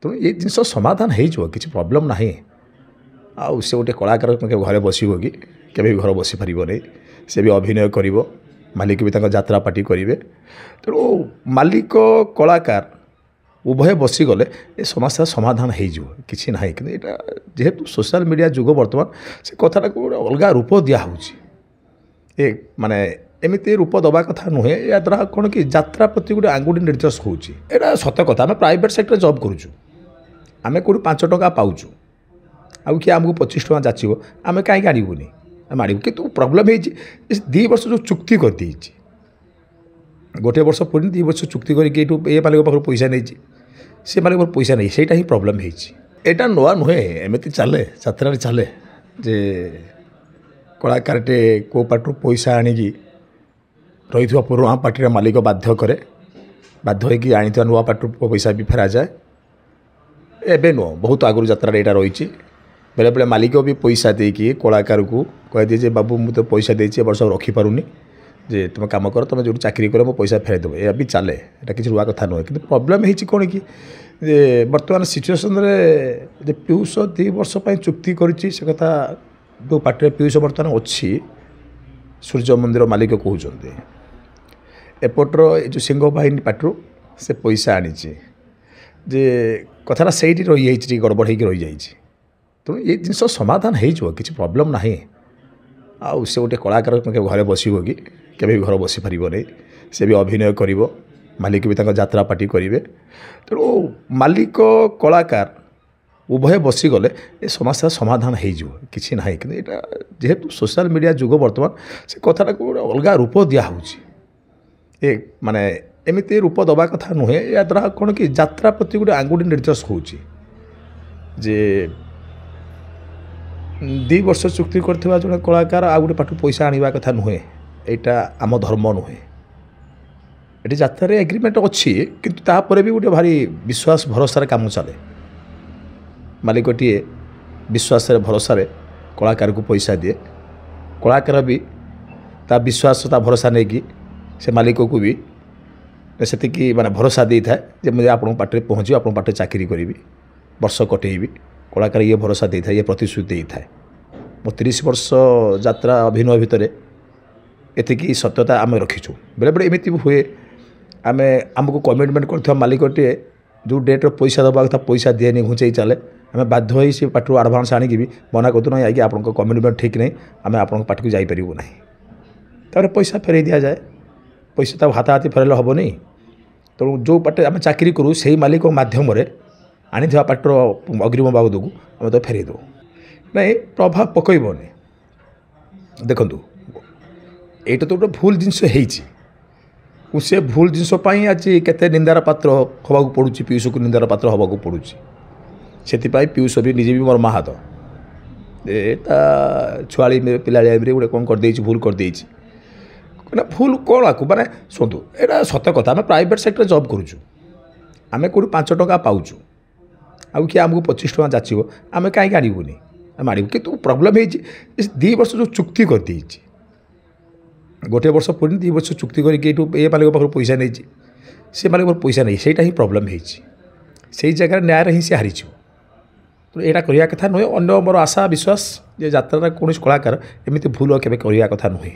तेणु ये जिन समाधान हो किसी प्रोब्लेम ना आउ से गोटे कलाकार घरे बसब कि केवे घर बसी पार नहीं से भी अभिनय कर मालिक भी यात्रा पार्टी करेंगे तेणु मालिक कलाकार उभय बसीगले ये समस्या समाधान हो कि ना कि जेहेतु सोशल मीडिया जुग बर्तमान से कथाटा को अलग रूप दिहूँ माने एमती रूप दबा कथा नुहे या द्वारा कौन कि यात्रा प्रति गोटे आंगुठी निर्देश होता सत कथा आम प्राइवेट सेक्टर जॉब करुँ आम कौट 5 टंका पाचु आउ किए आमको 25 टंका जाचब आम कहीं आड़बूनी आम आड़ू कि प्रोब्लेम हो 2 वर्ष जो चुक्ति कर गोटे वर्ष पूरी 2 वर्ष चुक्ति करके मालिक पाख पैसा नहीं सी मालिक पैसा नहीं सहीटा ही प्रोब्लेम होटा नुआ नुहे एमती चले यात्रा चले जे कलाकारटे को पार्टी पैसा आणिकी रही पुराणा पार्टी मालिक बाध्य कै बाध्य होगी आनी नुआ पार्टी पैसा भी फेरा जाए एवं नुह बहुत आगुरी यात्रा यहाँ रही बेले बेले मालिक भी पैसा देकी कलाकार को कह दिए बाबू मुझे तो पैसा देती वर्ष रखिपारूनी जे तुम काम कर तुम जो चाकरी कर मो पैसा फेरदेव यह भी चले यहाँ किसी रुआ कथा नुहे कि प्रोब्लेम हो कौन कि बर्तमान सिचुएसन पीयूष 2 वर्ष चुक्ति करी से कथा जो पार्टी पीयूष बर्तमान अच्छी सूर्य मंदिर मालिक कहते एपटर जो सिंह बाहिनी पार्टी से पैसा आनी जे कथाटा से रही गड़बड़ हो रही जाइए तेणु ये जिन समाधान हो किसी प्रोब्लेम ना आउ से गोटे कलाकार घरे बसब कि केवे घर बसी पार नहीं से भी अभिनय कर मालिक भी यात्रा पार्टी करेंगे तेणु मालिक कलाकार उभय बसीगले ये समस्या समाधान हो कि ना कि जेहेतु सोशल मीडिया जुग बर्तमान से कथाटा को अलग रूप दिहूँ माने एमती रूप दबा कथा नुहे या द्वारा कौन कि यात्रा प्रति गोटे आंगुठी निर्देश होजे 2 वर्ष चुक्ति करथिबा जने कलाकार आ गोटे पार्टी पैसा आनिबा कथा नुहे एटा आम धर्म नुहे ये यात्रा एग्रीमेंट अच्छी किंतु तापर भी गोटे भारी विश्वास भरोसा काम चले मालिकटे विश्वास भरोसा कलाकार को पैसा दिए कलाकार भी ता विश्वास ता भरोसा नहीं कि से मालिक को भी से माने भरोसा दे था जे मुझे आप पार्टी पहुँची आप पार्टी चाकरी करी वर्ष कटेबी कलाकार ये भरोसा दे था ये प्रतिश्रुति दे था मो 30 वर्ष यात्रा अभिनय भितर एति सत्यता आम रखीचु बेले बेले एमती हुए आम आमको कमिटमेंट कर मालिकटे जो डेट्रे पैसा दबा कथा पैसा दिए घुंचे चले आम बाध्य हो सी पार्टी आडभांस आणिकी भी मना करतु ना आगे आप कमिटमेंट ठीक नहीं आम आप पार्टी को जापरू ना तार पैसा फेर दि जाए पैसा तो हाथाहाथी फेरले हम नहीं तेणु जो पार्टी आम चाकरी करूँ से मालिक मध्यम आनी पार्टर अग्रिम बाबद को आम तो फेर दो नहीं प्रभाव पकड़नी देखु ये तो गोटे भूल जिनस से भूल जिनस आज केते निंदार पात्र हवा पड़ू पीयूष को निंदार पात्र हवा पड़ू से पीयूष भी निजे भी मोर माहात छुआली पिला गोटे कौन करदे भूल करदे भूल कौन आपको माने शुणु यहाँ सत कथा आम प्राइवेट सेक्टर जॉब करुँ आम कौट 5 टंका पाचु आउ किए आमको 25 टंका जाचब आम कहीं आड़बूनी आम आड़ू कि प्रोब्लेम हो 2 वर्ष जो चुक्ति कर गोटे वर्ष पूरी 2 वर्ष चुक्ति करके मालिक पाख पैसा नहीं सी मालिक पैसा नहीं सहीटा ही प्रोब्लेम हो जगह न्याय ही सी हारीचु तो यहाँ करवा कथा नुहे अन्य मोर आशा विश्वास जे यात्रा कौन कलाकार एमती भूल केवे करवा कथा नुहे।